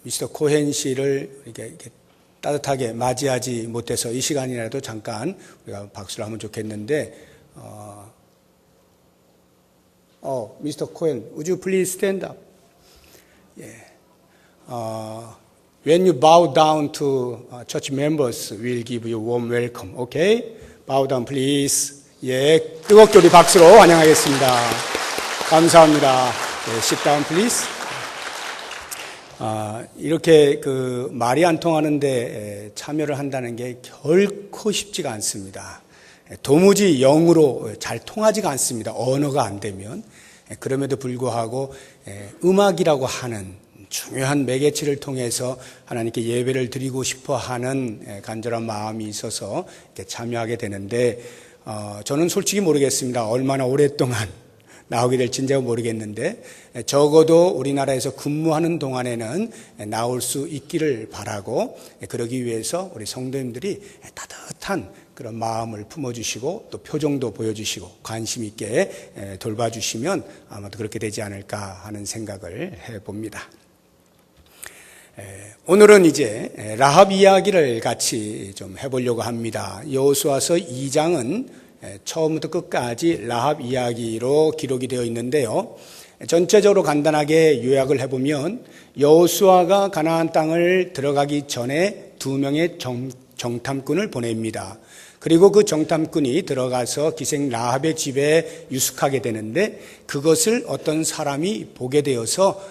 미스터 코헨 씨를 이렇게 따뜻하게 맞이하지 못해서 이 시간이라도 잠깐 우리가 박수를 하면 좋겠는데, 미스터 코헨, would you please stand up? 예. When you bow down to church members, we'll give you warm welcome. Okay? Bow down, please. 예, 뜨겁게 우리 박수로 환영하겠습니다. 감사합니다. 예, sit down, please. 이렇게 말이 안 통하는데 참여를 한다는 게 결코 쉽지가 않습니다. 도무지 영으로 잘 통하지가 않습니다. 언어가 안 되면. 그럼에도 불구하고 음악이라고 하는 중요한 매개체를 통해서 하나님께 예배를 드리고 싶어 하는 간절한 마음이 있어서 이렇게 참여하게 되는데, 저는 솔직히 모르겠습니다. 얼마나 오랫동안 나오게 될지는 제가 모르겠는데, 적어도 우리나라에서 근무하는 동안에는 나올 수 있기를 바라고, 그러기 위해서 우리 성도님들이 따뜻한 그런 마음을 품어주시고 또 표정도 보여주시고 관심 있게 돌봐주시면 아마도 그렇게 되지 않을까 하는 생각을 해봅니다. 오늘은 이제 라합 이야기를 같이 좀 해보려고 합니다. 여호수아서 2장은 처음부터 끝까지 라합 이야기로 기록이 되어 있는데요. 전체적으로 간단하게 요약을 해보면 여호수아가 가나안 땅을 들어가기 전에 2명의 정탐꾼을 보냅니다. 그리고 그 정탐꾼이 들어가서 기생 라합의 집에 유숙하게 되는데, 그것을 어떤 사람이 보게 되어서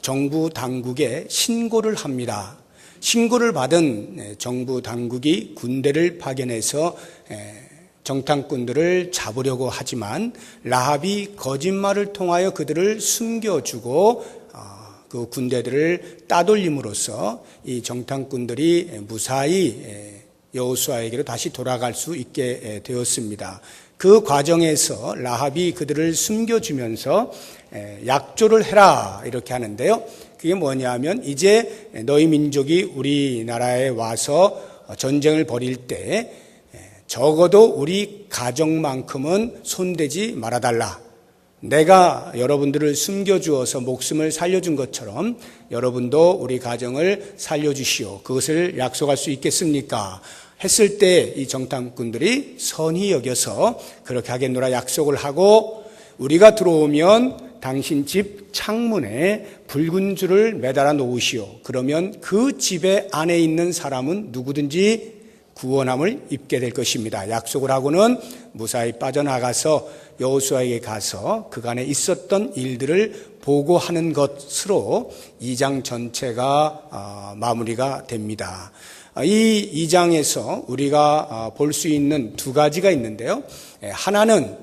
정부 당국에 신고를 합니다. 신고를 받은 정부 당국이 군대를 파견해서 정탐꾼들을 잡으려고 하지만 라합이 거짓말을 통하여 그들을 숨겨주고 그 군대들을 따돌림으로써 이 정탐꾼들이 무사히 여호수아에게로 다시 돌아갈 수 있게 되었습니다. 그 과정에서 라합이 그들을 숨겨주면서 약조를 해라 이렇게 하는데요. 그게 뭐냐면, 이제 너희 민족이 우리나라에 와서 전쟁을 벌일 때 적어도 우리 가정만큼은 손대지 말아달라. 내가 여러분들을 숨겨주어서 목숨을 살려준 것처럼 여러분도 우리 가정을 살려주시오. 그것을 약속할 수 있겠습니까? 했을 때 이 정탐꾼들이 선히 여겨서 그렇게 하겠노라 약속을 하고, 우리가 들어오면 당신 집 창문에 붉은 줄을 매달아 놓으시오. 그러면 그 집에 안에 있는 사람은 누구든지 구원함을 입게 될 것입니다. 약속을 하고는 무사히 빠져나가서 여호수아에게 가서 그간에 있었던 일들을 보고하는 것으로 2장 전체가 마무리가 됩니다. 이 2장에서 우리가 볼 수 있는 두 가지가 있는데요. 하나는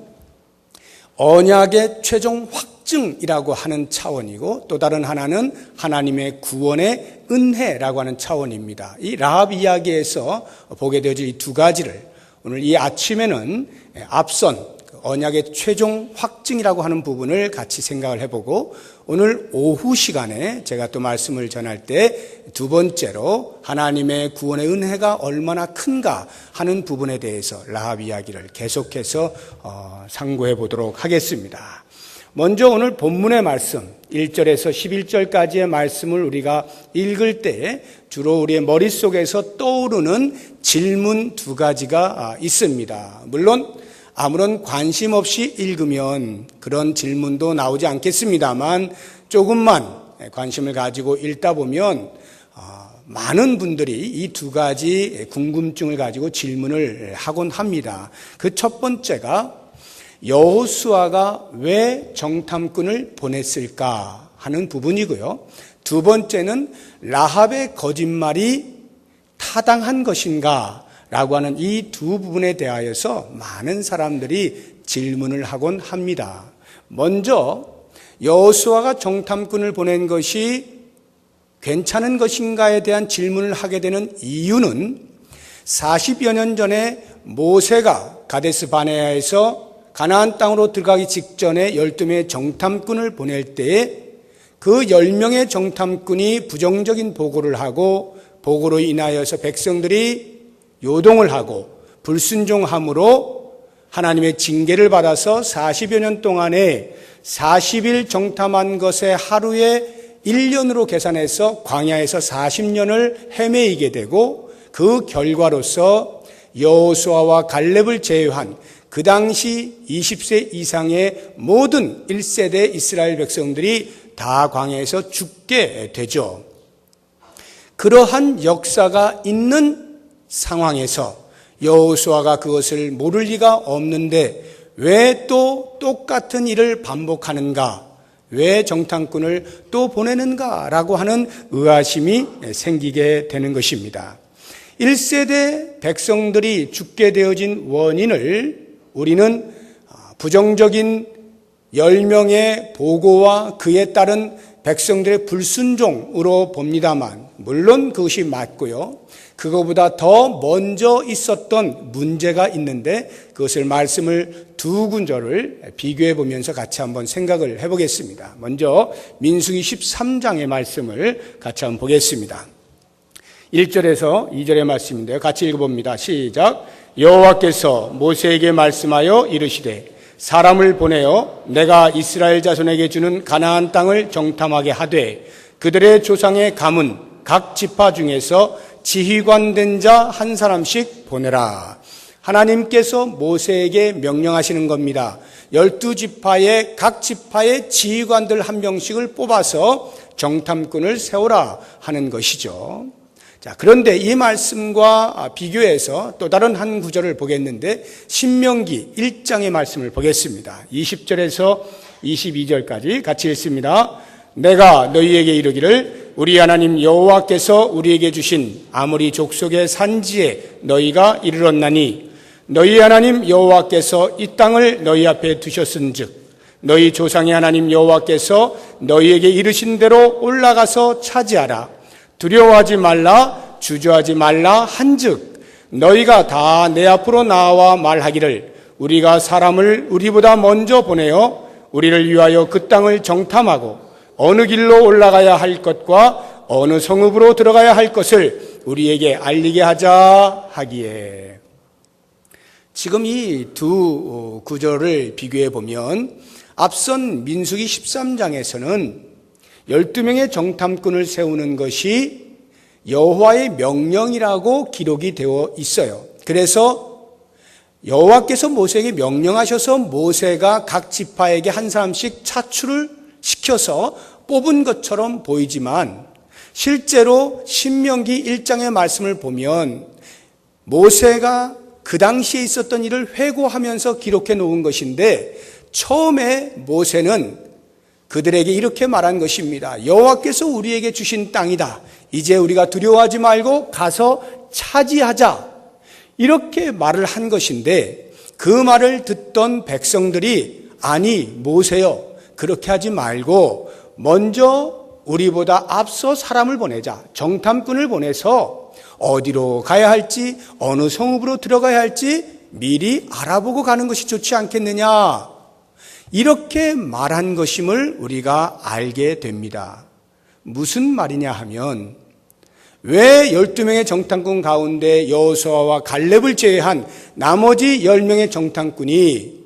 언약의 최종 확증이라고 하는 차원이고, 또 다른 하나는 하나님의 구원의 은혜라고 하는 차원입니다. 이 라합 이야기에서 보게 되어질 이 두 가지를 오늘 이 아침에는 앞선 언약의 최종 확증이라고 하는 부분을 같이 생각을 해보고, 오늘 오후 시간에 제가 또 말씀을 전할 때 두 번째로 하나님의 구원의 은혜가 얼마나 큰가 하는 부분에 대해서 라합 이야기를 계속해서 상고해 보도록 하겠습니다. 먼저 오늘 본문의 말씀 1절에서 11절까지의 말씀을 우리가 읽을 때 주로 우리의 머릿속에서 떠오르는 질문 두 가지가 있습니다. 물론 아무런 관심 없이 읽으면 그런 질문도 나오지 않겠습니다만, 조금만 관심을 가지고 읽다 보면 많은 분들이 이 두 가지 궁금증을 가지고 질문을 하곤 합니다. 그 첫 번째가 여호수아가 왜 정탐꾼을 보냈을까 하는 부분이고요. 두 번째는 라합의 거짓말이 타당한 것인가 라고 하는 이 두 부분에 대하여서 많은 사람들이 질문을 하곤 합니다. 먼저 여호수아가 정탐꾼을 보낸 것이 괜찮은 것인가에 대한 질문을 하게 되는 이유는 40여 년 전에 모세가 가데스 바네아에서 가나안 땅으로 들어가기 직전에 12명의 정탐꾼을 보낼 때에 그 10명의 정탐꾼이 부정적인 보고를 하고, 보고로 인하여서 백성들이 요동을 하고 불순종함으로 하나님의 징계를 받아서 40여 년 동안에 40일 정탐한 것에 하루에 1년으로 계산해서 광야에서 40년을 헤매이게 되고 그 결과로서 여호수아와 갈렙을 제외한 그 당시 20세 이상의 모든 1세대 이스라엘 백성들이 다 광야에서 죽게 되죠. 그러한 역사가 있는 상황에서 여호수아가 그것을 모를 리가 없는데 왜 또 똑같은 일을 반복하는가? 왜 정탐꾼을 또 보내는가라고 하는 의아심이 생기게 되는 것입니다. 1세대 백성들이 죽게 되어진 원인을 우리는 부정적인 10명의 보고와 그에 따른 백성들의 불순종으로 봅니다만, 물론 그것이 맞고요. 그거보다 더 먼저 있었던 문제가 있는데 그것을 말씀을 두 구절을 비교해 보면서 같이 한번 생각을 해보겠습니다. 먼저 민수기 13장의 말씀을 같이 한번 보겠습니다. 1절에서 2절의 말씀인데요. 같이 읽어봅니다. 시작. 여호와께서 모세에게 말씀하여 이르시되 사람을 보내어 내가 이스라엘 자손에게 주는 가나안 땅을 정탐하게 하되 그들의 조상의 가문 각 지파 중에서 지휘관 된 자 한 사람씩 보내라. 하나님께서 모세에게 명령하시는 겁니다. 12지파의 각 지파의 지휘관들 한 명씩을 뽑아서 정탐꾼을 세우라 하는 것이죠. 자, 그런데 이 말씀과 비교해서 또 다른 한 구절을 보겠는데 신명기 1장의 말씀을 보겠습니다. 20절에서 22절까지 같이 읽습니다. 내가 너희에게 이르기를 우리 하나님 여호와께서 우리에게 주신 아모리 족속의 산지에 너희가 이르렀나니 너희 하나님 여호와께서 이 땅을 너희 앞에 두셨은즉 너희 조상의 하나님 여호와께서 너희에게 이르신 대로 올라가서 차지하라. 두려워하지 말라, 주저하지 말라 한즉 너희가 다 내 앞으로 나와 말하기를 우리가 사람을 우리보다 먼저 보내어 우리를 위하여 그 땅을 정탐하고 어느 길로 올라가야 할 것과 어느 성읍으로 들어가야 할 것을 우리에게 알리게 하자 하기에. 지금 이 두 구절을 비교해 보면 앞선 민수기 13장에서는 12명의 정탐꾼을 세우는 것이 여호와의 명령이라고 기록이 되어 있어요. 그래서 여호와께서 모세에게 명령하셔서 모세가 각 지파에게 한 사람씩 차출을 시켜서 뽑은 것처럼 보이지만 실제로 신명기 1장의 말씀을 보면 모세가 그 당시에 있었던 일을 회고하면서 기록해 놓은 것인데 처음에 모세는 그들에게 이렇게 말한 것입니다. 여호와께서 우리에게 주신 땅이다. 이제 우리가 두려워하지 말고 가서 차지하자. 이렇게 말을 한 것인데 그 말을 듣던 백성들이 아니 모세여 그렇게 하지 말고 먼저 우리보다 앞서 사람을 보내자. 정탐꾼을 보내서 어디로 가야 할지 어느 성읍으로 들어가야 할지 미리 알아보고 가는 것이 좋지 않겠느냐. 이렇게 말한 것임을 우리가 알게 됩니다. 무슨 말이냐 하면 왜 12명의 정탐꾼 가운데 여호수아와 갈렙을 제외한 나머지 10명의 정탐꾼이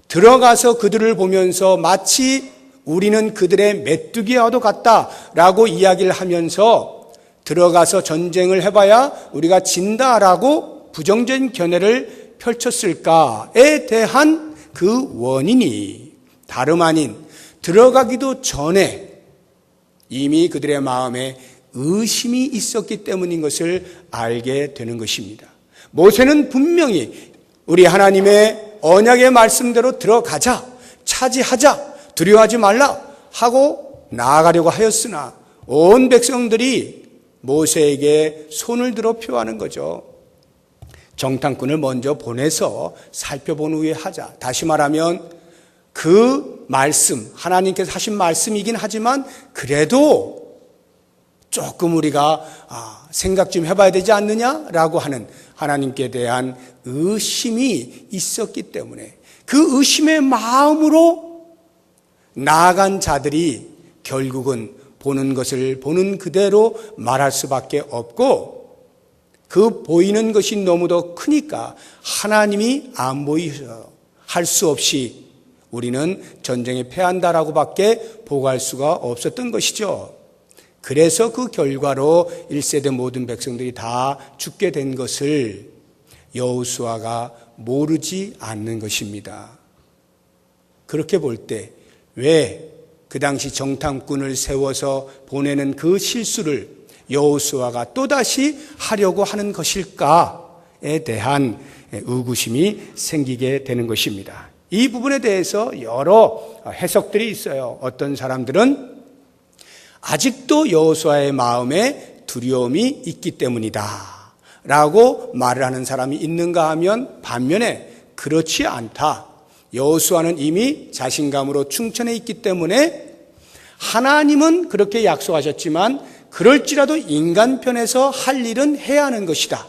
들어가서 그들을 보면서 마치 우리는 그들의 메뚜기와도 같다라고 이야기를 하면서 들어가서 전쟁을 해봐야 우리가 진다라고 부정적인 견해를 펼쳤을까에 대한 그 원인이 다름 아닌 들어가기도 전에 이미 그들의 마음에 의심이 있었기 때문인 것을 알게 되는 것입니다. 모세는 분명히 우리 하나님의 언약의 말씀대로 들어가자, 차지하자, 두려워하지 말라 하고 나아가려고 하였으나 온 백성들이 모세에게 손을 들어 표하는 거죠. 정탐꾼을 먼저 보내서 살펴본 후에 하자. 다시 말하면 그 말씀, 하나님께서 하신 말씀이긴 하지만 그래도 조금 우리가 생각 좀 해봐야 되지 않느냐라고 하는 하나님께 대한 의심이 있었기 때문에 그 의심의 마음으로 나아간 자들이 결국은 보는 것을 보는 그대로 말할 수밖에 없고 그 보이는 것이 너무도 크니까 하나님이 안 보이셔 할 수 없이 우리는 전쟁에 패한다라고 밖에 보고할 수가 없었던 것이죠. 그래서 그 결과로 1세대 모든 백성들이 다 죽게 된 것을 여호수아가 모르지 않는 것입니다. 그렇게 볼 때 왜 그 당시 정탐꾼을 세워서 보내는 그 실수를 여호수아가 또다시 하려고 하는 것일까에 대한 의구심이 생기게 되는 것입니다. 이 부분에 대해서 여러 해석들이 있어요. 어떤 사람들은 아직도 여호수아의 마음에 두려움이 있기 때문이다 라고 말을 하는 사람이 있는가 하면 반면에 그렇지 않다. 여호수아는 이미 자신감으로 충천해 있기 때문에 하나님은 그렇게 약속하셨지만 그럴지라도 인간 편에서 할 일은 해야 하는 것이다.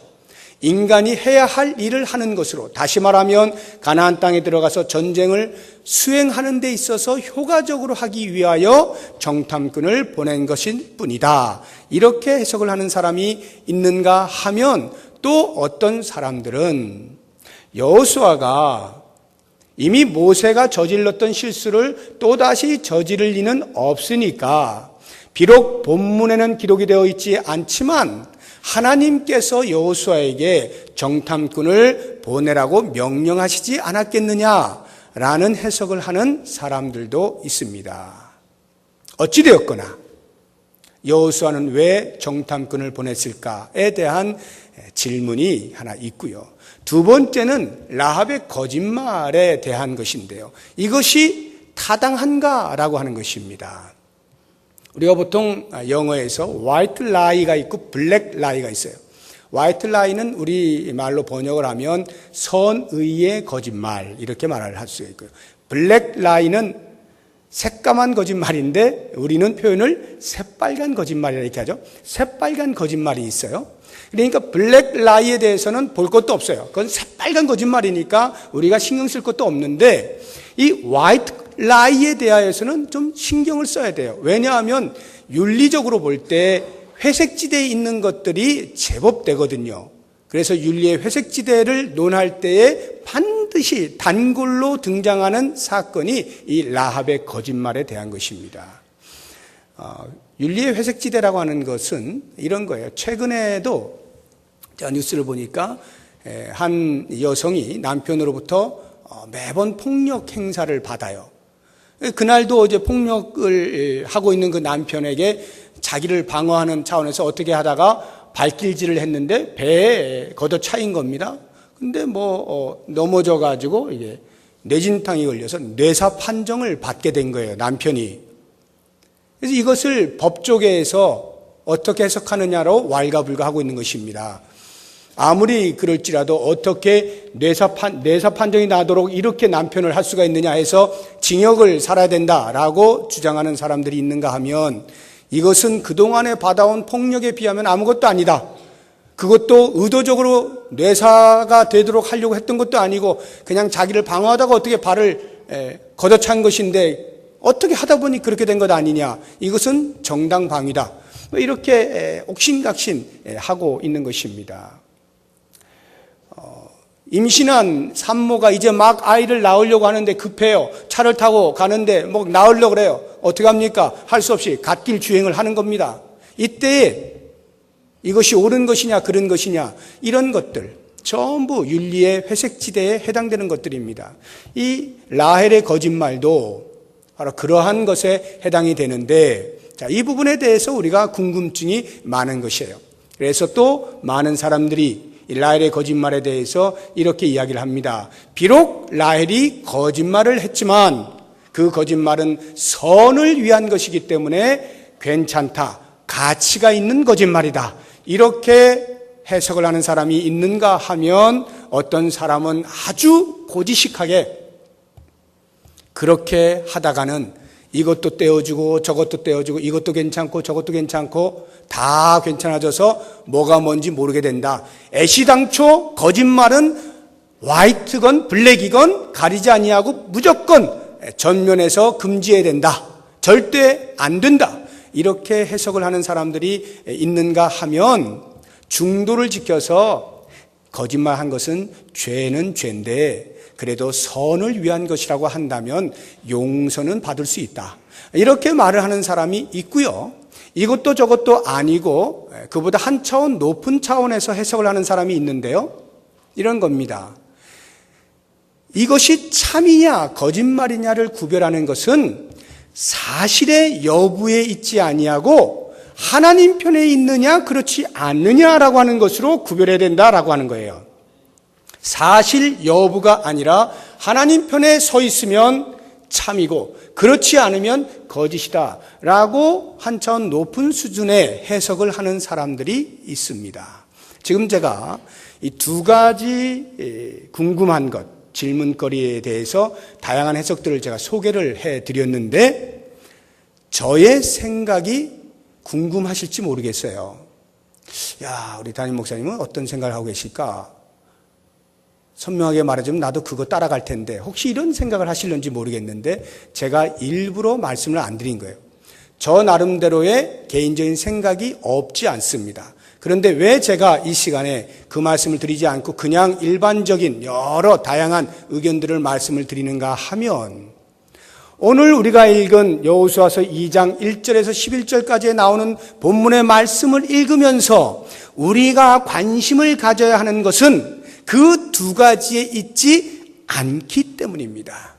인간이 해야 할 일을 하는 것으로, 다시 말하면 가나안 땅에 들어가서 전쟁을 수행하는 데 있어서 효과적으로 하기 위하여 정탐꾼을 보낸 것일 뿐이다. 이렇게 해석을 하는 사람이 있는가 하면 또 어떤 사람들은 여호수아가 이미 모세가 저질렀던 실수를 또다시 저지를 리는 없으니까 비록 본문에는 기록이 되어 있지 않지만 하나님께서 여호수아에게 정탐꾼을 보내라고 명령하시지 않았겠느냐라는 해석을 하는 사람들도 있습니다. 어찌되었거나 여호수아는 왜 정탐꾼을 보냈을까에 대한 질문이 하나 있고요. 두 번째는 라합의 거짓말에 대한 것인데요. 이것이 타당한가라고 하는 것입니다. 우리가 보통 영어에서 화이트 라이가 있고 블랙 라이가 있어요. 화이트 라이는 우리 말로 번역을 하면 선의의 거짓말 이렇게 말을 할 수 있고요. 블랙 라이는 새까만 거짓말인데 우리는 표현을 새빨간 거짓말이라 이렇게 하죠. 새빨간 거짓말이 있어요. 그러니까 블랙 라이에 대해서는 볼 것도 없어요. 그건 새빨간 거짓말이니까 우리가 신경 쓸 것도 없는데 이 화이트 라이에 대하여서는 좀 신경을 써야 돼요. 왜냐하면 윤리적으로 볼 때 회색지대에 있는 것들이 제법 되거든요. 그래서 윤리의 회색지대를 논할 때에 반드시 단골로 등장하는 사건이 이 라합의 거짓말에 대한 것입니다. 윤리의 회색지대라고 하는 것은 이런 거예요. 최근에도 뉴스를 보니까 한 여성이 남편으로부터 매번 폭력 행사를 받아요. 그날도 이제 폭력을 하고 있는 그 남편에게 자기를 방어하는 차원에서 어떻게 하다가 발길질을 했는데 배에 걷어차인 겁니다. 근데 넘어져 가지고 이게 뇌진탕이 걸려서 뇌사 판정을 받게 된 거예요, 남편이. 그래서 이것을 법조계에서 어떻게 해석하느냐로 왈가불가하고 있는 것입니다. 아무리 그럴지라도 어떻게 뇌사 판정이 나도록 이렇게 남편을 할 수가 있느냐 해서 징역을 살아야 된다라고 주장하는 사람들이 있는가 하면 이것은 그동안에 받아온 폭력에 비하면 아무것도 아니다. 그것도 의도적으로 뇌사가 되도록 하려고 했던 것도 아니고 그냥 자기를 방어하다가 어떻게 발을 걷어찬 것인데 어떻게 하다 보니 그렇게 된 것 아니냐. 이것은 정당방위다. 이렇게 옥신각신하고 있는 것입니다. 임신한 산모가 이제 막 아이를 낳으려고 하는데 급해요. 차를 타고 가는데 낳으려고 그래요. 어떻게 합니까? 할 수 없이 갓길 주행을 하는 겁니다. 이때에 이것이 옳은 것이냐 그른 것이냐 이런 것들 전부 윤리의 회색지대에 해당되는 것들입니다. 이 라헬의 거짓말도 바로 그러한 것에 해당이 되는데 이 부분에 대해서 우리가 궁금증이 많은 것이에요. 그래서 또 많은 사람들이 라헬의 거짓말에 대해서 이렇게 이야기를 합니다. 비록 라헬이 거짓말을 했지만 그 거짓말은 선을 위한 것이기 때문에 괜찮다. 가치가 있는 거짓말이다. 이렇게 해석을 하는 사람이 있는가 하면 어떤 사람은 아주 고지식하게 그렇게 하다가는 이것도 떼어주고 저것도 떼어주고 이것도 괜찮고 저것도 괜찮고 다 괜찮아져서 뭐가 뭔지 모르게 된다. 애시당초 거짓말은 화이트건 블랙이건 가리지 아니하고 무조건 전면에서 금지해야 된다. 절대 안 된다. 이렇게 해석을 하는 사람들이 있는가 하면 중도를 지켜서 거짓말한 것은 죄는 죄인데 그래도 선을 위한 것이라고 한다면 용서는 받을 수 있다. 이렇게 말을 하는 사람이 있고요. 이것도 저것도 아니고 그보다 한 차원 높은 차원에서 해석을 하는 사람이 있는데요. 이런 겁니다. 이것이 참이냐 거짓말이냐를 구별하는 것은 사실의 여부에 있지 아니하고 하나님 편에 있느냐 그렇지 않느냐라고 하는 것으로 구별해야 된다라고 하는 거예요. 사실 여부가 아니라 하나님 편에 서 있으면 참이고 그렇지 않으면 거짓이다 라고 한 차원 높은 수준의 해석을 하는 사람들이 있습니다. 지금 제가 이 두 가지 궁금한 것, 질문거리에 대해서 다양한 해석들을 제가 소개를 해드렸는데 저의 생각이 궁금하실지 모르겠어요. 야, 우리 담임 목사님은 어떤 생각을 하고 계실까? 선명하게 말하자면 나도 그거 따라갈 텐데 혹시 이런 생각을 하실는지 모르겠는데 제가 일부러 말씀을 안 드린 거예요. 저 나름대로의 개인적인 생각이 없지 않습니다. 그런데 왜 제가 이 시간에 그 말씀을 드리지 않고 그냥 일반적인 여러 다양한 의견들을 말씀을 드리는가 하면 오늘 우리가 읽은 여호수아서 2장 1절에서 11절까지에 나오는 본문의 말씀을 읽으면서 우리가 관심을 가져야 하는 것은 그 두 가지에 있지 않기 때문입니다.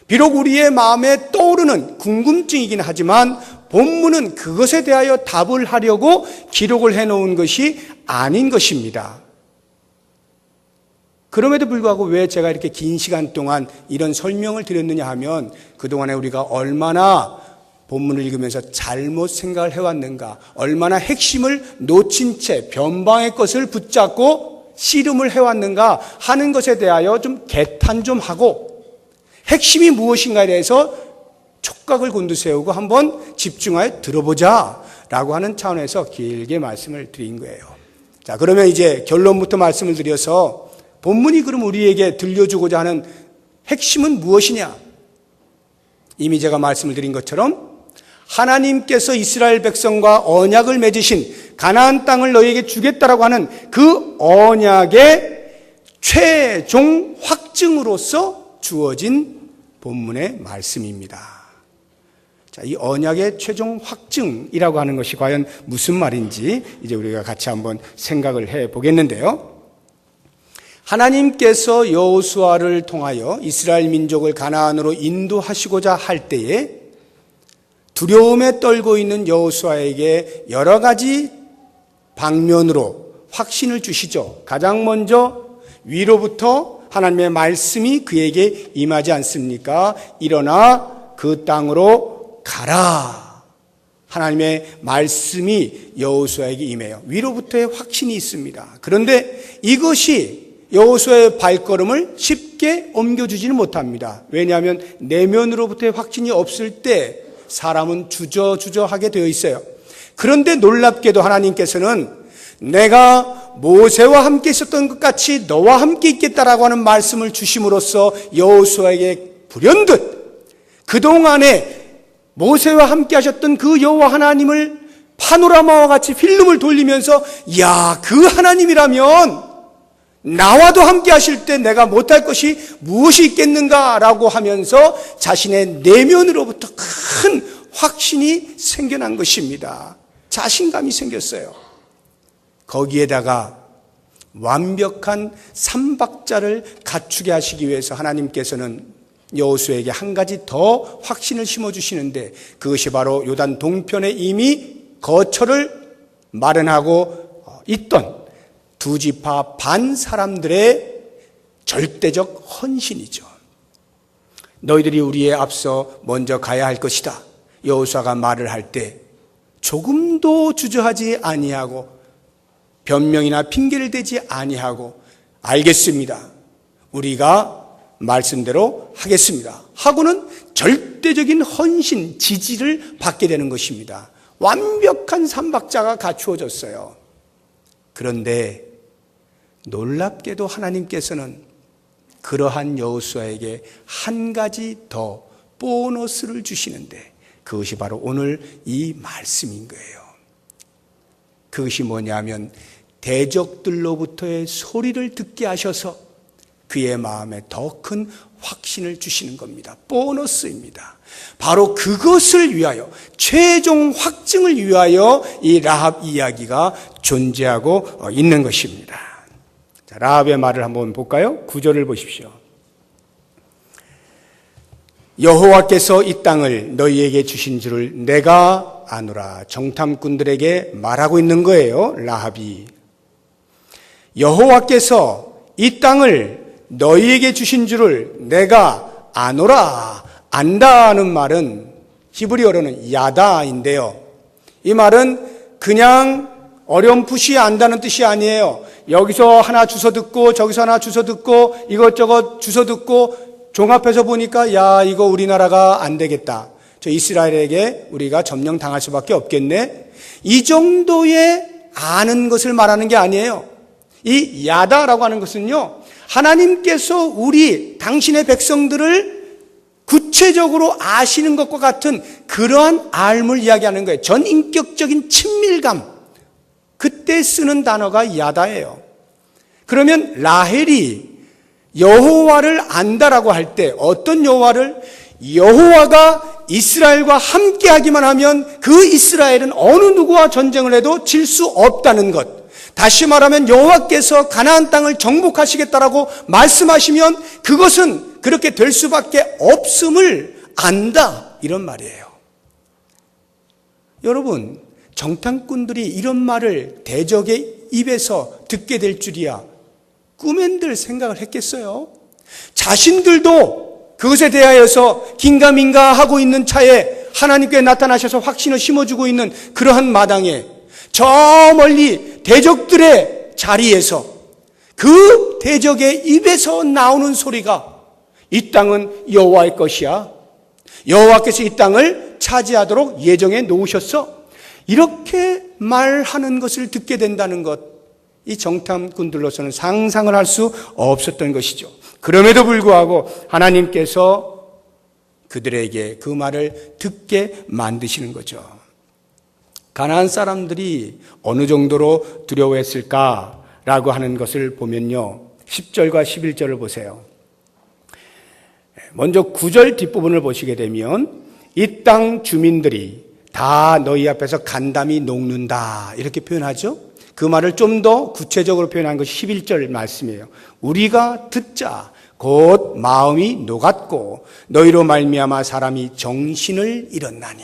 비록 우리의 마음에 떠오르는 궁금증이긴 하지만 본문은 그것에 대하여 답을 하려고 기록을 해놓은 것이 아닌 것입니다. 그럼에도 불구하고 왜 제가 이렇게 긴 시간 동안 이런 설명을 드렸느냐 하면 그동안에 우리가 얼마나 본문을 읽으면서 잘못 생각을 해왔는가, 얼마나 핵심을 놓친 채 변방의 것을 붙잡고 씨름을 해왔는가 하는 것에 대하여 좀 개탄 좀 하고 핵심이 무엇인가에 대해서 촉각을 곤두세우고 한번 집중하여 들어보자 라고 하는 차원에서 길게 말씀을 드린 거예요. 자, 그러면 이제 결론부터 말씀을 드려서 본문이 그럼 우리에게 들려주고자 하는 핵심은 무엇이냐? 이미 제가 말씀을 드린 것처럼 하나님께서 이스라엘 백성과 언약을 맺으신 가나안 땅을 너희에게 주겠다라고 하는 그 언약의 최종 확증으로서 주어진 본문의 말씀입니다. 자, 이 언약의 최종 확증이라고 하는 것이 과연 무슨 말인지 이제 우리가 같이 한번 생각을 해 보겠는데요. 하나님께서 여호수아를 통하여 이스라엘 민족을 가나안으로 인도하시고자 할 때에 두려움에 떨고 있는 여호수아에게 여러 가지 방면으로 확신을 주시죠. 가장 먼저 위로부터 하나님의 말씀이 그에게 임하지 않습니까? 일어나 그 땅으로 가라. 하나님의 말씀이 여호수아에게 임해요. 위로부터의 확신이 있습니다. 그런데 이것이 여호수아의 발걸음을 쉽게 옮겨주지는 못합니다. 왜냐하면 내면으로부터의 확신이 없을 때 사람은 주저하게 되어 있어요. 그런데 놀랍게도 하나님께서는 내가 모세와 함께 있었던 것 같이 너와 함께 있겠다라고 하는 말씀을 주심으로써 여호수아에게 불현듯 그동안에 모세와 함께 하셨던 그 여호와 하나님을 파노라마와 같이 필름을 돌리면서 야, 그 하나님이라면 나와도 함께 하실 때 내가 못할 것이 무엇이 있겠는가라고 하면서 자신의 내면으로부터 큰 확신이 생겨난 것입니다. 자신감이 생겼어요. 거기에다가 완벽한 삼박자를 갖추게 하시기 위해서 하나님께서는 여호수아에게 한 가지 더 확신을 심어주시는데 그것이 바로 요단 동편에 이미 거처를 마련하고 있던 두 지파 반 사람들의 절대적 헌신이죠. 너희들이 우리에 앞서 먼저 가야 할 것이다. 여호수아가 말을 할 때 조금도 주저하지 아니하고 변명이나 핑계를 대지 아니하고 알겠습니다. 우리가 말씀대로 하겠습니다. 하고는 절대적인 헌신, 지지를 받게 되는 것입니다. 완벽한 삼박자가 갖추어졌어요. 그런데 놀랍게도 하나님께서는 그러한 여호수아에게 한 가지 더 보너스를 주시는데 그것이 바로 오늘 이 말씀인 거예요. 그것이 뭐냐면 대적들로부터의 소리를 듣게 하셔서 그의 마음에 더 큰 확신을 주시는 겁니다. 보너스입니다. 바로 그것을 위하여, 최종 확증을 위하여 이 라합 이야기가 존재하고 있는 것입니다. 자, 라합의 말을 한번 볼까요? 9절을 보십시오. 여호와께서 이 땅을 너희에게 주신 줄을 내가 아노라. 정탐꾼들에게 말하고 있는 거예요, 라합이. 여호와께서 이 땅을 너희에게 주신 줄을 내가 아노라. 안다는 말은 히브리어로는 야다인데요. 이 말은 그냥 어렴풋이 안다는 뜻이 아니에요. 여기서 하나 주워 듣고 저기서 하나 주워 듣고 이것저것 주워 듣고 종합해서 보니까 야, 이거 우리나라가 안 되겠다. 저 이스라엘에게 우리가 점령당할 수밖에 없겠네. 이 정도의 아는 것을 말하는 게 아니에요. 이 야다라고 하는 것은요, 하나님께서 당신의 백성들을 구체적으로 아시는 것과 같은 그러한 알물 이야기하는 거예요. 전인격적인 친밀감. 그때 쓰는 단어가 야다예요. 그러면 라헬이 여호와를 안다라고 할 때 어떤 여호와를? 여호와가 이스라엘과 함께하기만 하면 그 이스라엘은 어느 누구와 전쟁을 해도 질 수 없다는 것. 다시 말하면 여호와께서 가나안 땅을 정복하시겠다라고 말씀하시면 그것은 그렇게 될 수밖에 없음을 안다, 이런 말이에요. 여러분, 정탐꾼들이 이런 말을 대적의 입에서 듣게 될 줄이야 꿈엔들 생각을 했겠어요? 자신들도 그것에 대하여서 긴가민가 하고 있는 차에 하나님께 나타나셔서 확신을 심어주고 있는 그러한 마당에 저 멀리 대적들의 자리에서 그 대적의 입에서 나오는 소리가 이 땅은 여호와의 것이야. 여호와께서 이 땅을 차지하도록 예정해 놓으셨어. 이렇게 말하는 것을 듣게 된다는 것, 이 정탐꾼들로서는 상상을 할 수 없었던 것이죠. 그럼에도 불구하고 하나님께서 그들에게 그 말을 듣게 만드시는 거죠. 가나안 사람들이 어느 정도로 두려워했을까라고 하는 것을 보면요, 10절과 11절을 보세요. 먼저 9절 뒷부분을 보시게 되면 이 땅 주민들이 다 너희 앞에서 간담이 녹는다, 이렇게 표현하죠. 그 말을 좀 더 구체적으로 표현한 것이 11절 말씀이에요. 우리가 듣자 곧 마음이 녹았고 너희로 말미암아 사람이 정신을 잃었나니.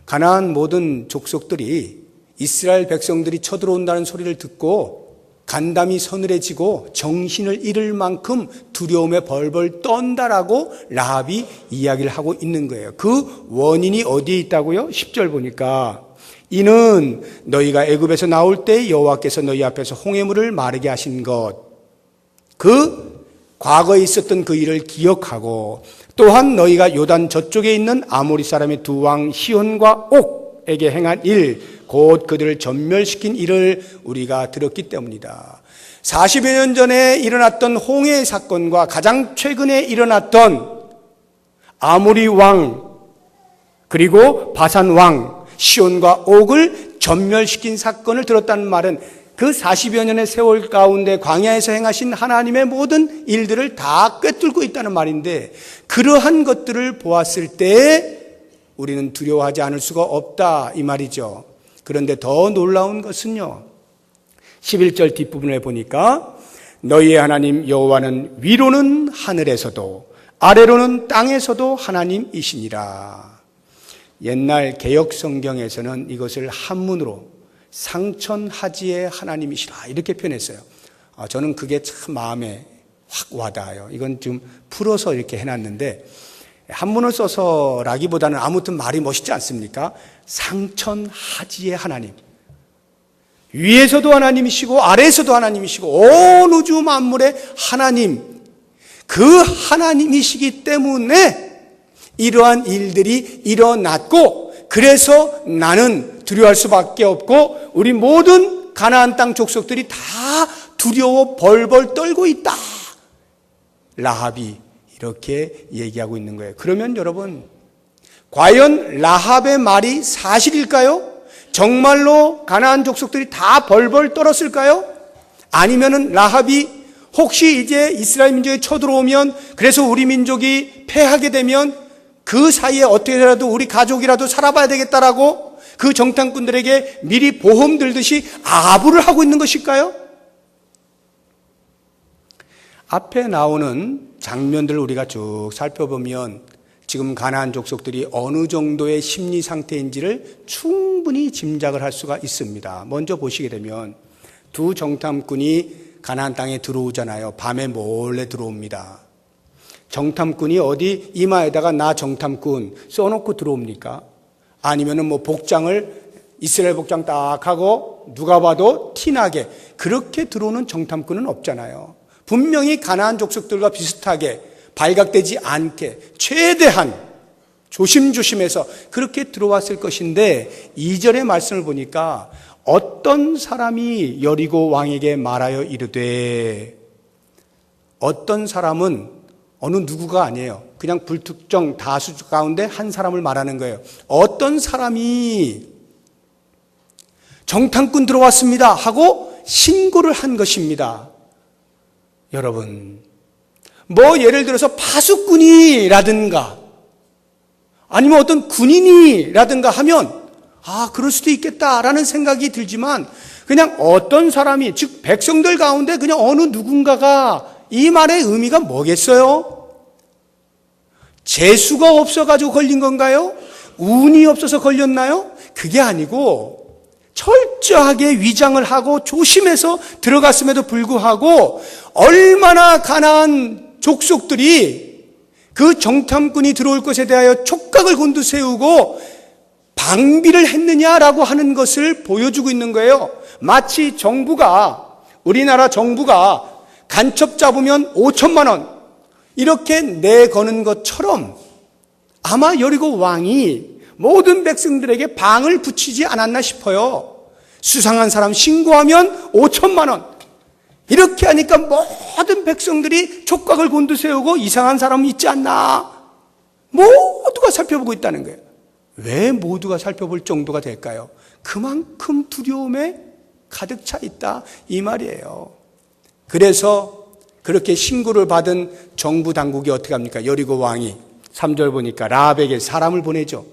가나안 모든 족속들이 이스라엘 백성들이 쳐들어온다는 소리를 듣고 간담이 서늘해지고 정신을 잃을 만큼 두려움에 벌벌 떤다라고 라합이 이야기를 하고 있는 거예요. 그 원인이 어디에 있다고요? 10절 보니까 이는 너희가 애굽에서 나올 때 여호와께서 너희 앞에서 홍해물을 마르게 하신 것, 그 과거에 있었던 그 일을 기억하고 또한 너희가 요단 저쪽에 있는 아모리 사람의 두 왕 시혼과 옥에게 행한 일, 곧 그들을 전멸시킨 일을 우리가 들었기 때문이다. 40여 년 전에 일어났던 홍해 사건과 가장 최근에 일어났던 아모리 왕 그리고 바산 왕 시온과 옥을 전멸시킨 사건을 들었다는 말은 그 40여 년의 세월 가운데 광야에서 행하신 하나님의 모든 일들을 다 꿰뚫고 있다는 말인데, 그러한 것들을 보았을 때 우리는 두려워하지 않을 수가 없다, 이 말이죠. 그런데 더 놀라운 것은요, 11절 뒷부분에 보니까 너희의 하나님 여호와는 위로는 하늘에서도 아래로는 땅에서도 하나님이시니라. 옛날 개역 성경에서는 이것을 한문으로 상천하지의 하나님이시라 이렇게 표현했어요. 저는 그게 참 마음에 확 와닿아요. 이건 좀 풀어서 이렇게 해놨는데, 한문을 써서라기보다는 아무튼 말이 멋있지 않습니까? 상천하지의 하나님. 위에서도 하나님이시고 아래에서도 하나님이시고 온 우주 만물의 하나님, 그 하나님이시기 때문에 이러한 일들이 일어났고, 그래서 나는 두려워할 수밖에 없고 우리 모든 가나안 땅 족속들이 다 두려워 벌벌 떨고 있다, 라합이 이렇게 얘기하고 있는 거예요. 그러면 여러분, 과연 라합의 말이 사실일까요? 정말로 가나안 족속들이 다 벌벌 떨었을까요? 아니면은 라합이 혹시 이제 이스라엘 민족이 쳐들어오면, 그래서 우리 민족이 패하게 되면 그 사이에 어떻게라도 우리 가족이라도 살아봐야 되겠다라고 그 정탐꾼들에게 미리 보험 들듯이 아부를 하고 있는 것일까요? 앞에 나오는 장면들을 우리가 쭉 살펴보면 지금 가나안 족속들이 어느 정도의 심리 상태인지를 충분히 짐작을 할 수가 있습니다. 먼저 보시게 되면 두 정탐꾼이 가나안 땅에 들어오잖아요. 밤에 몰래 들어옵니다. 정탐꾼이 어디 이마에다가 나 정탐꾼 써놓고 들어옵니까? 아니면은 뭐 복장을 이스라엘 복장 딱 하고 누가 봐도 티나게 그렇게 들어오는 정탐꾼은 없잖아요. 분명히 가나안 족속들과 비슷하게 발각되지 않게 최대한 조심조심해서 그렇게 들어왔을 것인데 2절의 말씀을 보니까 어떤 사람이 여리고 왕에게 말하여 이르되, 어떤 사람은 어느 누구가 아니에요. 그냥 불특정 다수 가운데 한 사람을 말하는 거예요. 어떤 사람이 정탐꾼 들어왔습니다 하고 신고를 한 것입니다. 여러분, 뭐 예를 들어서 파수꾼이라든가 아니면 어떤 군인이라든가 하면 그럴 수도 있겠다라는 생각이 들지만 그냥 어떤 사람이, 즉 백성들 가운데 그냥 어느 누군가가, 이 말의 의미가 뭐겠어요? 재수가 없어가지고 걸린 건가요? 운이 없어서 걸렸나요? 그게 아니고 철저하게 위장을 하고 조심해서 들어갔음에도 불구하고 얼마나 가나안 족속들이 그 정탐꾼이 들어올 것에 대하여 촉각을 곤두세우고 방비를 했느냐라고 하는 것을 보여주고 있는 거예요. 마치 우리나라 정부가 간첩 잡으면 5천만 원 이렇게 내거는 것처럼 아마 여리고 왕이 모든 백성들에게 방을 붙이지 않았나 싶어요. 수상한 사람 신고하면 5천만 원 이렇게 하니까 모든 백성들이 촉각을 곤두세우고 이상한 사람 있지 않나 모두가 살펴보고 있다는 거예요. 왜 모두가 살펴볼 정도가 될까요? 그만큼 두려움에 가득 차 있다 이 말이에요. 그래서 그렇게 신고를 받은 정부 당국이 어떻게 합니까? 여리고 왕이 3절 보니까 라합에게 사람을 보내죠.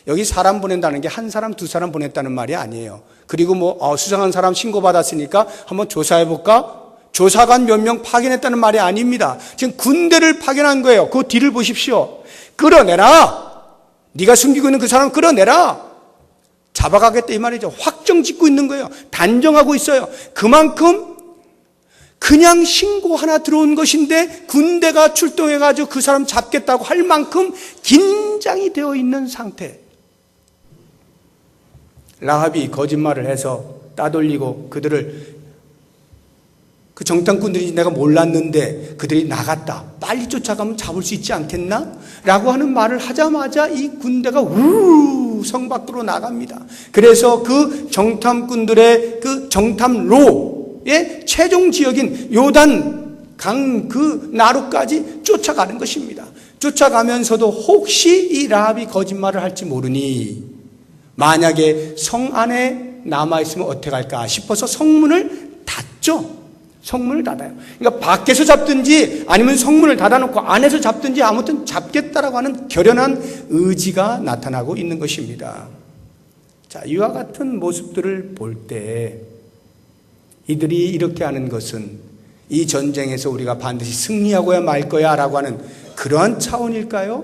여기 사람 보낸다는 게 한 사람 두 사람 보냈다는 말이 아니에요. 그리고 수상한 사람 신고받았으니까 한번 조사해볼까? 조사관 몇 명 파견했다는 말이 아닙니다. 지금 군대를 파견한 거예요. 그 뒤를 보십시오. 끌어내라. 네가 숨기고 있는 그 사람 끌어내라. 잡아가겠다 이 말이죠. 확정 짓고 있는 거예요. 단정하고 있어요. 그만큼 그냥 신고 하나 들어온 것인데 군대가 출동해가지고 그 사람 잡겠다고 할 만큼 긴장이 되어 있는 상태. 라합이 거짓말을 해서 따돌리고 그 정탐꾼들이 내가 몰랐는데 그들이 나갔다. 빨리 쫓아가면 잡을 수 있지 않겠나? 라고 하는 말을 하자마자 이 군대가 성 밖으로 나갑니다. 그래서 그 정탐꾼들의 그 정탐로의 최종 지역인 요단 강 그 나루까지 쫓아가는 것입니다. 쫓아가면서도 혹시 이 라합이 거짓말을 할지 모르니 만약에 성 안에 남아있으면 어떻게 할까 싶어서 성문을 닫죠. 성문을 닫아요. 그러니까 밖에서 잡든지 아니면 성문을 닫아놓고 안에서 잡든지 아무튼 잡겠다라고 하는 결연한 의지가 나타나고 있는 것입니다. 자, 이와 같은 모습들을 볼 때 이들이 이렇게 하는 것은 이 전쟁에서 우리가 반드시 승리하고야 말 거야 라고 하는 그러한 차원일까요?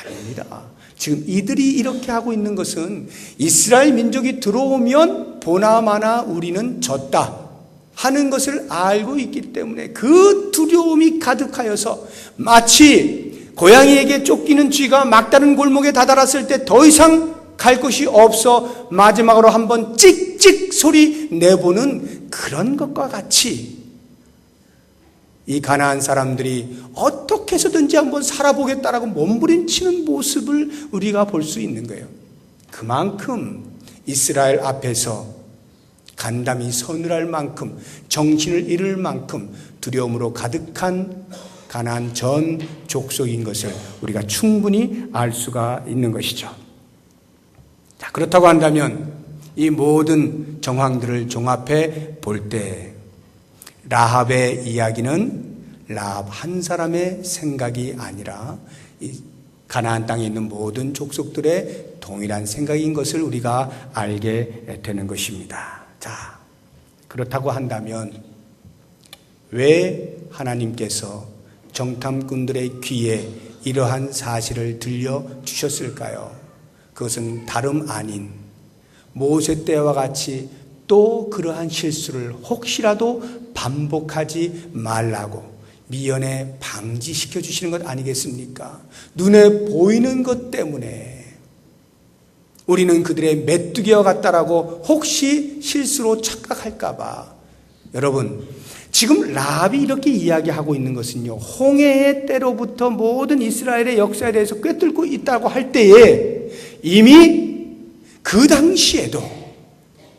아닙니다. 지금 이들이 이렇게 하고 있는 것은 이스라엘 민족이 들어오면 보나마나 우리는 졌다 하는 것을 알고 있기 때문에 그 두려움이 가득하여서 마치 고양이에게 쫓기는 쥐가 막다른 골목에 다다랐을 때 더 이상 갈 곳이 없어 마지막으로 한번 찍찍 소리 내보는 그런 것과 같이 이 가나안 사람들이 어떻게 해서든지 한번 살아보겠다라고 몸부림치는 모습을 우리가 볼 수 있는 거예요. 그만큼 이스라엘 앞에서 간담이 서늘할 만큼 정신을 잃을 만큼 두려움으로 가득한 가나안 전 족속인 것을 우리가 충분히 알 수가 있는 것이죠. 자, 그렇다고 한다면 이 모든 정황들을 종합해 볼 때 라합의 이야기는 라합 한 사람의 생각이 아니라 이 가나안 땅에 있는 모든 족속들의 동일한 생각인 것을 우리가 알게 되는 것입니다. 자, 그렇다고 한다면 왜 하나님께서 정탐꾼들의 귀에 이러한 사실을 들려주셨을까요? 그것은 다름 아닌 모세 때와 같이 또 그러한 실수를 혹시라도 반복하지 말라고 미연에 방지시켜 주시는 것 아니겠습니까? 눈에 보이는 것 때문에 우리는 그들의 메뚜기와 같다라고 혹시 실수로 착각할까 봐. 여러분, 지금 라합이 이렇게 이야기하고 있는 것은요, 홍해의 때로부터 모든 이스라엘의 역사에 대해서 꿰뚫고 있다고 할 때에 이미 그 당시에도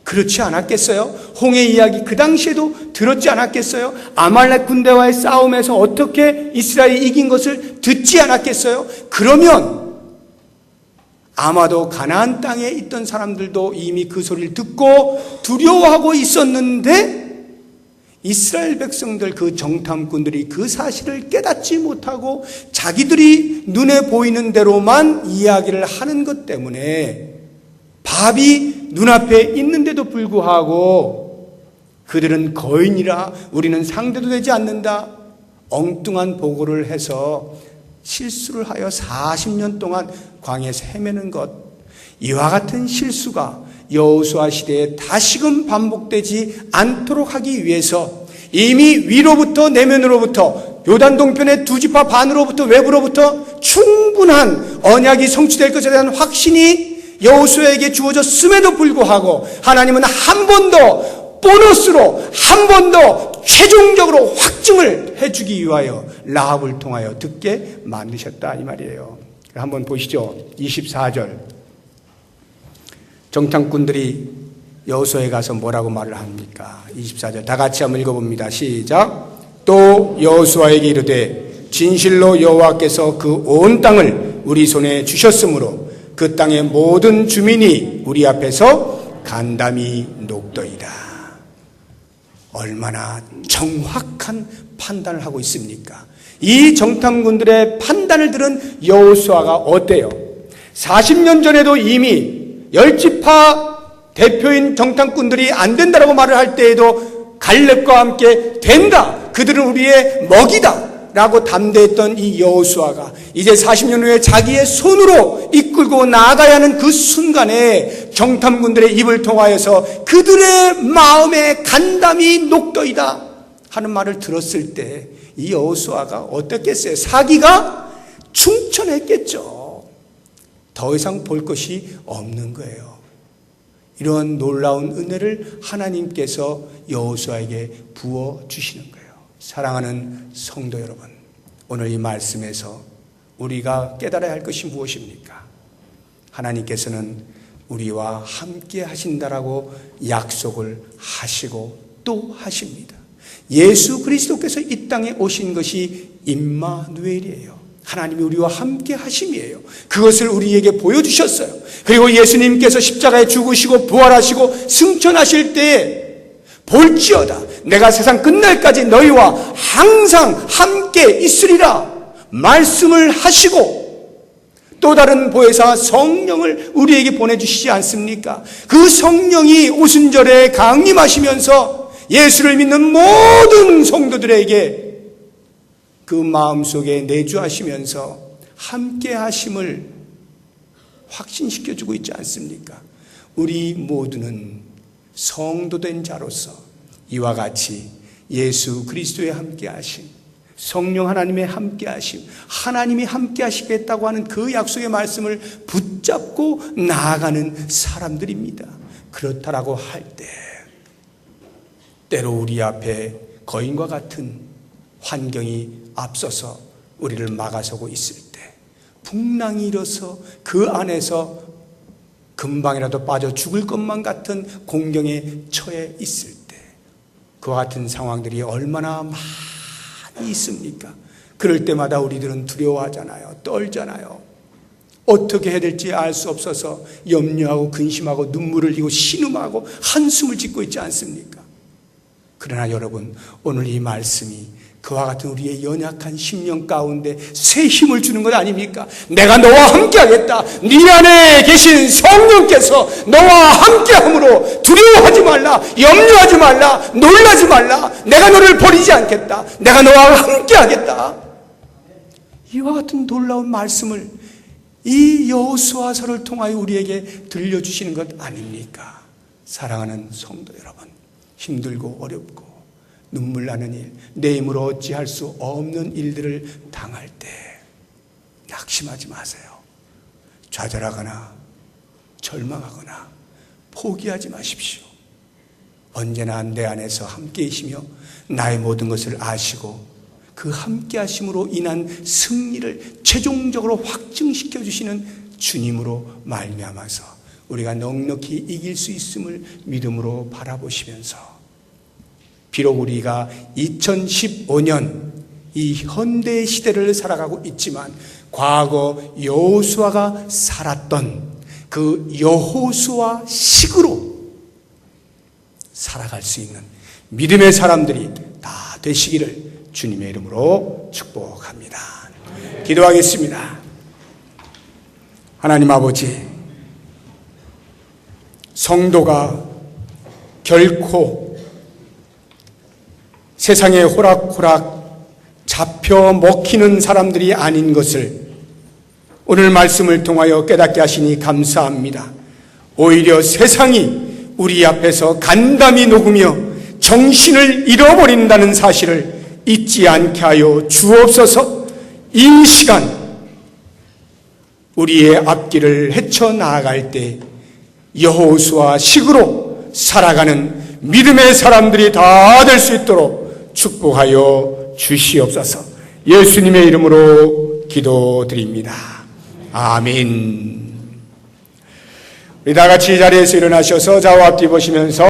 그렇지 않았겠어요? 홍해 이야기 그 당시에도 들었지 않았겠어요? 아말렉 군대와의 싸움에서 어떻게 이스라엘이 이긴 것을 듣지 않았겠어요? 그러면 아마도 가나안 땅에 있던 사람들도 이미 그 소리를 듣고 두려워하고 있었는데 이스라엘 백성들, 그 정탐꾼들이 그 사실을 깨닫지 못하고 자기들이 눈에 보이는 대로만 이야기를 하는 것 때문에 밥이 눈앞에 있는데도 불구하고 그들은 거인이라 우리는 상대도 되지 않는다, 엉뚱한 보고를 해서 실수를 하여 40년 동안 광야에서 헤매는 것, 이와 같은 실수가 여호수아 시대에 다시금 반복되지 않도록 하기 위해서 이미 위로부터 내면으로부터 요단 동편의 두 지파 반으로부터 외부로부터 충분한 언약이 성취될 것에 대한 확신이 여호수아에게 주어졌음에도 불구하고 하나님은 한 번 더 보너스로 한 번 더 최종적으로 확증을 해주기 위하여 라합을 통하여 듣게 만드셨다 이 말이에요. 한번 보시죠. 24절. 정탐꾼들이 여호수아에 가서 뭐라고 말을 합니까? 24절 다 같이 한번 읽어봅니다. 시작. 또 여호수아에게 이르되 진실로 여호와께서 그 온 땅을 우리 손에 주셨으므로 그 땅의 모든 주민이 우리 앞에서 간담이 녹더이다. 얼마나 정확한 판단을 하고 있습니까? 이 정탐꾼들의 판단을 들은 여호수아가 어때요? 40년 전에도 이미 10지파 대표인 정탐꾼들이 안 된다라고 말을 할 때에도 갈렙과 함께 된다, 그들은 우리의 먹이다 라고 담대했던 이 여호수아가 이제 40년 후에 자기의 손으로 이끌고 나아가야 하는 그 순간에 정탐꾼들의 입을 통하여서 그들의 마음에 간담이 녹더이다 하는 말을 들었을 때 이 여호수아가 어떻겠어요? 사기가 충천했겠죠. 더 이상 볼 것이 없는 거예요. 이런 놀라운 은혜를 하나님께서 여호수아에게 부어주시는 거예요. 사랑하는 성도 여러분, 오늘 이 말씀에서 우리가 깨달아야 할 것이 무엇입니까? 하나님께서는 우리와 함께 하신다라고 약속을 하시고 또 하십니다. 예수 그리스도께서 이 땅에 오신 것이 임마누엘이에요. 하나님이 우리와 함께 하심이에요. 그것을 우리에게 보여주셨어요. 그리고 예수님께서 십자가에 죽으시고 부활하시고 승천하실 때에 볼지어다 내가 세상 끝날까지 너희와 항상 함께 있으리라 말씀을 하시고 또 다른 보혜사 성령을 우리에게 보내주시지 않습니까? 그 성령이 오순절에 강림하시면서 예수를 믿는 모든 성도들에게 그 마음속에 내주하시면서 함께 하심을 확신시켜주고 있지 않습니까? 우리 모두는 성도된 자로서 이와 같이 예수 그리스도의 함께 하심, 성령 하나님의 함께 하심, 하나님이 함께 하시겠다고 하는 그 약속의 말씀을 붙잡고 나아가는 사람들입니다. 그렇다라고 할 때 때로 우리 앞에 거인과 같은 환경이 앞서서 우리를 막아서고 있을 때, 풍랑이 일어서 그 안에서 금방이라도 빠져 죽을 것만 같은 공경에 처해 있을 때, 그와 같은 상황들이 얼마나 많이 있습니까? 그럴 때마다 우리들은 두려워하잖아요. 떨잖아요. 어떻게 해야 될지 알 수 없어서 염려하고 근심하고 눈물을 흘리고 신음하고 한숨을 짓고 있지 않습니까? 그러나 여러분, 오늘 이 말씀이 그와 같은 우리의 연약한 심령 가운데 새 힘을 주는 것 아닙니까? 내가 너와 함께하겠다. 네 안에 계신 성령께서 너와 함께함으로 두려워하지 말라, 염려하지 말라, 놀라지 말라. 내가 너를 버리지 않겠다. 내가 너와 함께하겠다. 이와 같은 놀라운 말씀을 이 여호수아서를 통하여 우리에게 들려주시는 것 아닙니까? 사랑하는 성도 여러분, 힘들고 어렵고 눈물 나는 일, 내 힘으로 어찌할 수 없는 일들을 당할 때 낙심하지 마세요. 좌절하거나 절망하거나 포기하지 마십시오. 언제나 내 안에서 함께 계시며 나의 모든 것을 아시고 그 함께 하심으로 인한 승리를 최종적으로 확증시켜 주시는 주님으로 말미암아서 우리가 넉넉히 이길 수 있음을 믿음으로 바라보시면서, 비록 우리가 2015년 이 현대 시대를 살아가고 있지만 과거 여호수아가 살았던 그 여호수아 식으로 살아갈 수 있는 믿음의 사람들이 다 되시기를 주님의 이름으로 축복합니다. 기도하겠습니다. 하나님 아버지, 성도가 결코 세상에 호락호락 잡혀 먹히는 사람들이 아닌 것을 오늘 말씀을 통하여 깨닫게 하시니 감사합니다. 오히려 세상이 우리 앞에서 간담이 녹으며 정신을 잃어버린다는 사실을 잊지 않게 하여 주옵소서. 이 시간 우리의 앞길을 헤쳐나아갈 때 여호수아 식으로 살아가는 믿음의 사람들이 다 될 수 있도록 축복하여 주시옵소서. 예수님의 이름으로 기도드립니다. 아멘. 우리 다 같이 자리에서 일어나셔서 좌우 앞뒤 보시면서